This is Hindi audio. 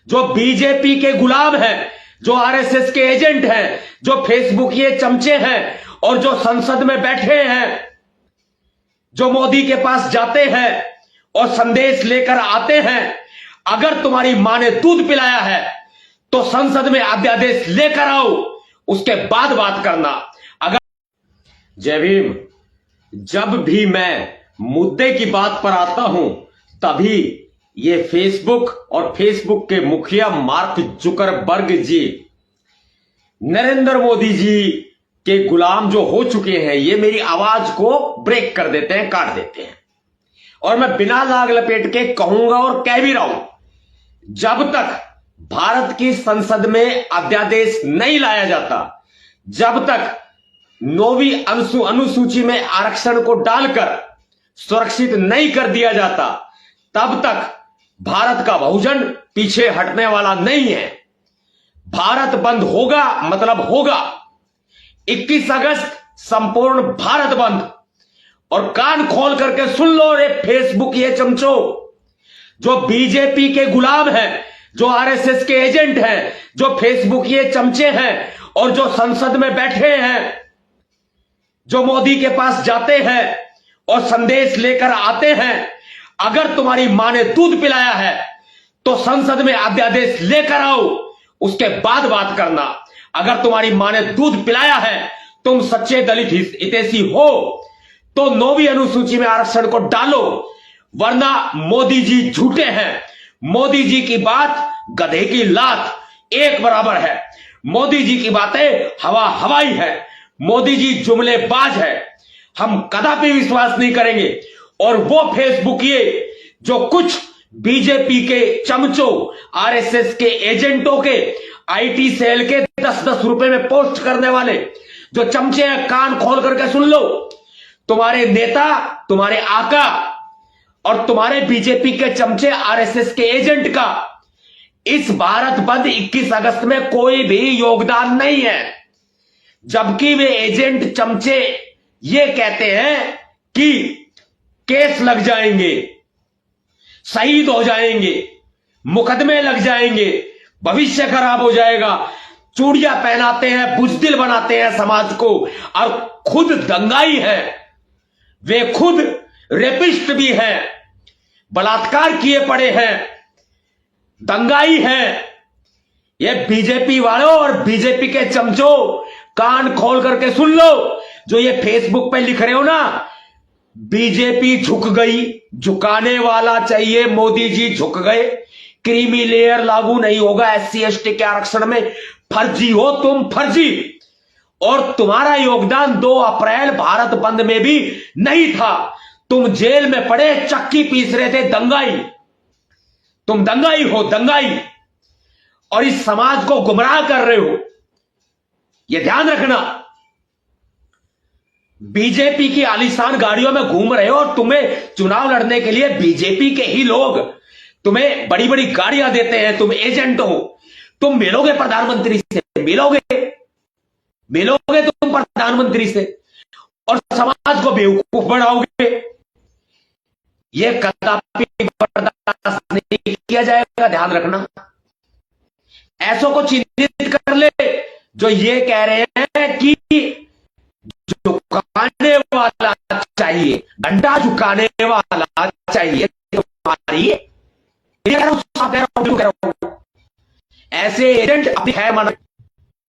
जो बीजेपी के गुलाम हैं, जो आरएसएस के एजेंट हैं, जो फेसबुक ये चमचे हैं और जो संसद में बैठे हैं, जो मोदी के पास जाते हैं और संदेश लेकर आते हैं, अगर तुम्हारी मां ने दूध पिलाया है तो संसद में अध्यादेश लेकर आओ, उसके बाद बात करना। अगर जय भीम, जब भी मैं मुद्दे की बात पर आता हूं तभी ये फेसबुक और फेसबुक के मुखिया मार्क जुकरबर्ग जी नरेंद्र मोदी जी के गुलाम जो हो चुके हैं, ये मेरी आवाज को ब्रेक कर देते हैं, काट देते हैं। और मैं बिना लाग लपेट के कहूंगा और कह भी रहा हूं, जब तक भारत की संसद में अध्यादेश नहीं लाया जाता, जब तक 9वीं अनुसूची में आरक्षण को डालकर सुरक्षित नहीं कर दिया जाता, तब तक भारत का बहुजन पीछे हटने वाला नहीं है। भारत बंद होगा मतलब होगा। 21 अगस्त संपूर्ण भारत बंद। और कान खोल करके सुन लो रे फेसबुक ये चमचो, जो बीजेपी के गुलाम हैं, जो आरएसएस के एजेंट हैं, जो फेसबुक ये चमचे हैं और जो संसद में बैठे हैं, जो मोदी के पास जाते हैं और संदेश लेकर आते हैं, अगर तुम्हारी मां ने दूध पिलाया है तो संसद में अध्यादेश लेकर आओ, उसके बाद बात करना। अगर तुम्हारी मां ने दूध पिलाया है, तुम सच्चे दलित हितैषी हो, तो 9वीं अनुसूची में आरक्षण को डालो, वरना मोदी जी झूठे हैं। मोदी जी की बात गधे की लात एक बराबर है। मोदी जी की बातें हवा हवाई है। मोदी जी जुमलेबाज है। हम कदापि विश्वास नहीं करेंगे। और वो फेसबुक ये जो कुछ बीजेपी के चमचों, आरएसएस के एजेंटों के, आईटी सेल के 10-10 रुपए में पोस्ट करने वाले जो चमचे हैं, कान खोल करके सुन लो। तुम्हारे नेता, तुम्हारे आका और तुम्हारे बीजेपी के चमचे, आरएसएस के एजेंट का इस भारत बंद 21 अगस्त में कोई भी योगदान नहीं है। जबकि वे एजेंट चमचे ये कहते हैं कि केस लग जाएंगे, शहीद हो जाएंगे, मुकदमे लग जाएंगे, भविष्य खराब हो जाएगा, चूड़ियां पहनाते हैं, बुजदिल बनाते हैं समाज को, और खुद दंगाई है। वे खुद रेपिस्ट भी हैं, बलात्कार किए पड़े हैं, दंगाई हैं। ये बीजेपी वालों और बीजेपी के चमचों, कान खोल करके सुन लो। जो ये फेसबुक पे लिख रहे हो ना, बीजेपी झुक गई, झुकाने वाला चाहिए। मोदी जी झुक गए, क्रीमी लेयर लागू नहीं होगा एससी एसटी के आरक्षण में। फर्जी हो तुम, फर्जी। और तुम्हारा योगदान 2 अप्रैल भारत बंद में भी नहीं था। तुम जेल में पड़े चक्की पीस रहे थे, दंगाई। तुम दंगाई हो, दंगाई। और इस समाज को गुमराह कर रहे हो, यह ध्यान रखना। बीजेपी की आलीशान गाड़ियों में घूम रहे हो और तुम्हें चुनाव लड़ने के लिए बीजेपी के ही लोग तुम्हें बड़ी बड़ी गाड़ियां देते हैं। तुम एजेंट हो, तुम मिलोगे प्रधानमंत्री से, मिलोगे तुम प्रधानमंत्री से और समाज को बेवकूफ बनाओगे। यह कदापि बर्दाश्त नहीं किया जाएगा, ध्यान रखना। ऐसों को चिन्हित कर ले जो ये कह रहे हैं कि झुकाने वाला चाहिए, डंडा झुकाने वाला चाहिए। तुम्हारी ऐसे एजेंट अपनी है माना